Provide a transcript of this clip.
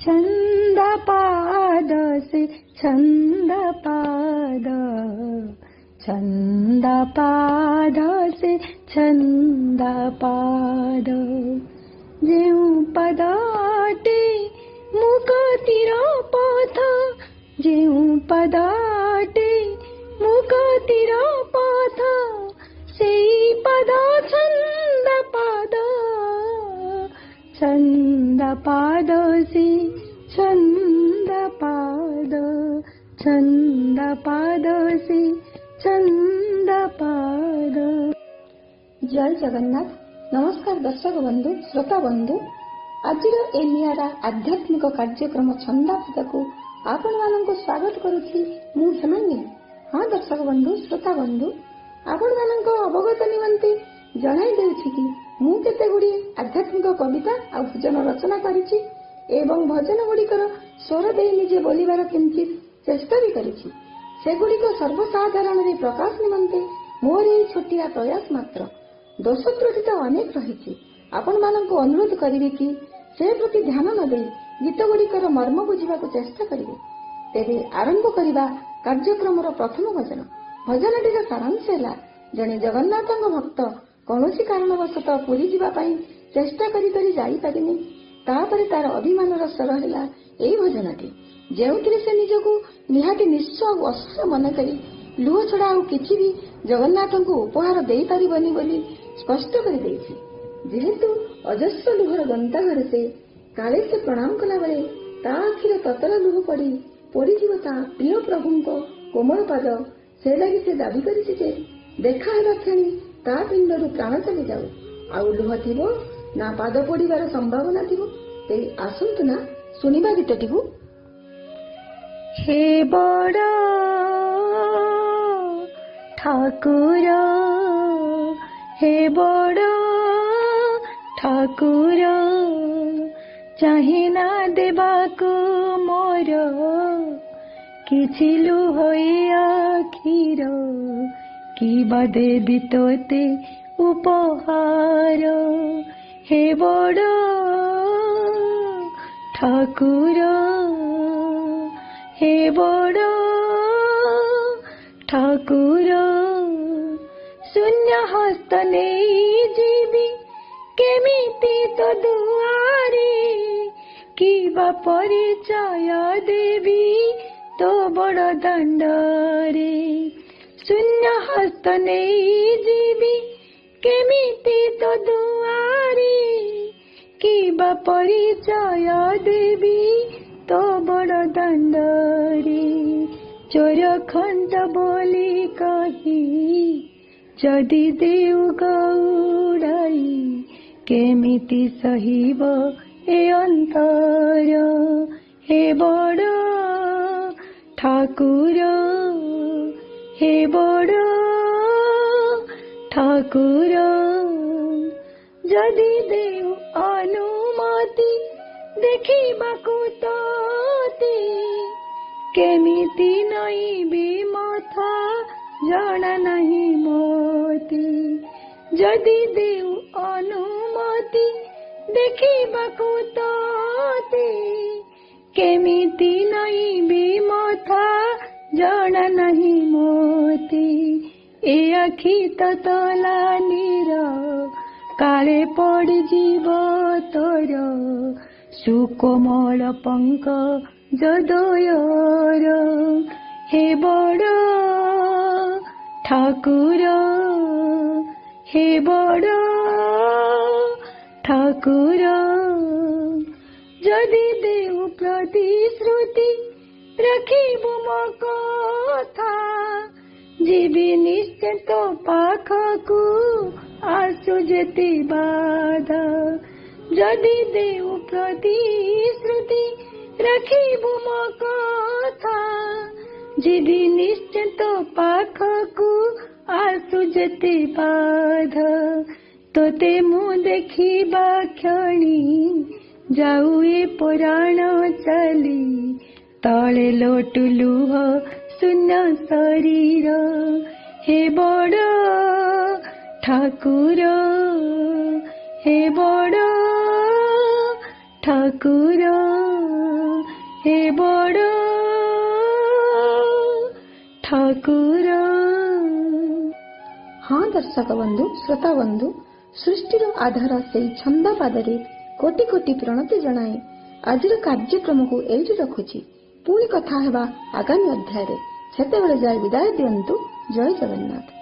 छंद पाद से छंद पाद, छंद पाद से छंद पाद। जेउ पदाटे मुक्तिर पथ, जेउ पदाटे मुक्तिर पथ, सेई पद छंद पाद, छंद पाद से छंद पाद, छंद पाद से छंद पाद। जय जगन्नाथ। नमस्कार दर्शक बंधु, श्रोता बंधु, आज ए निरा आध्यात्मिक कार्यक्रम छंदापाद को आपण मानक स्वागत करुछि मु हेमान्य। हाँ दर्शक बंधु, श्रोता बंधु, आपण मानक अवगत निमंते जणाई देउछि कि मु केते गुडी आध्यात्मिक कविता आ भजन रचना करिछि एवं भजन गुड़िकर स्वर दे निजे बोलिबार किंचित चेष्टा भी करिछि। सेगुड़िक सर्वसाधारण रे प्रकाश निमंते मोर ए छोटिया प्रयास मात्र। दोष त्रुटि तो अनेक रही। आपण मानक अनुरोध करिवे कि से प्रति ध्यान न दे गीत गुड़िकर मर्म बुझा चेष्टा करिवे। तेरे आरंभ करिबा कार्यक्रम प्रथम भजन। भजनटीर सारांश है जड़े जगन्नाथ भक्त कौनसी कारणवशतः पुरी जीवा पाई चेष्टा करी करी जाई पारिनी। तापर तार अभिमान स्वर है यही भजनटी जो से निजको निहाती निस्व और असह्य मन करी लुह छड़ा आउ किछि भी जगन्नाथ को उपहार दे पारिबनी बोली स्पष्ट कर देछि। जेहेतु अजस्र लुहर गंताघर से काले से प्रणाम कला बेले ता आखिर ततला लुह पड़ी पड़ीजीव ता प्रिय प्रभु को कोमल पाद। से लगी से दाबी करिछि जे देखा हेबा क्षणी ता पिंडरू प्राण चली जाऊ, आउ लुह थिबो ना पाद पड़िबार संभावना थिबो। ते आसंतु ना सुनिबा गीतटिकु। हे बड़ ठाकुर, हे बड़ ठाकुर, चाहिना देबाकु मोर किछि लुह आखिर, किबा देबी तोते उपहार। हे बड़ ठाकुर, हे बड़ ठाकुर, शून्य हस्त नहीं जीवी केमिति तो दुआरे, किबा परिचय देवी तो बड़ दंडरे। शून्य हस्त नहीं जीवी केमिति तो दुआरे, किबा परिचय देवी तो बड़ दंडरे। चोर खंड बोली कही जदि देउ गौड़ाई, केमिति सहिब ए अंतर। हे बड़ ठाकुर, हे बड़ ठाकुर, जदि देउ अनुमति देखिबाकु तोते, केमिति नहीं भी मथा जाना नहीं मोती। जदि देउ अनुमति देखिबाकु तोते, केमिति नहीं भी मथा जाना नहीं मोती। ए आखि ततला नीर काले पड़ी जीव तोर, सुकोमल पंक जदयर। हे बड़ ठाकुर, हे बड़ ठाकुर, जदि देउ प्रतिश्रुति रखिबु मो कथा, जीवी निश्चित पाखकु आसु जेति बाधा। जदि देउ प्रतिश्रुति रखिबु मो कथा, जीवी निश्चित पाखकु आसु जेति बाधा। तोते मु देखिबा क्षणी जाऊ ए पुराण चली, तले लोटु लुह शून्य शरीर। हे बड़ ठाकुर, हे बड़ ठाकुर, हे बड़ ठाकुर। हाँ दर्शक बंधु, श्रोता बंधु, सृष्टिर आधार से छंद पादरे कोटि कोटि प्रणति जनाए आजिर कार्यक्रम को एइठी रखुछि। पुणी कथा हेबा आगामी अध्याय रे। सेतेबेले जाय विदाय दियंतु। जय जगन्नाथ।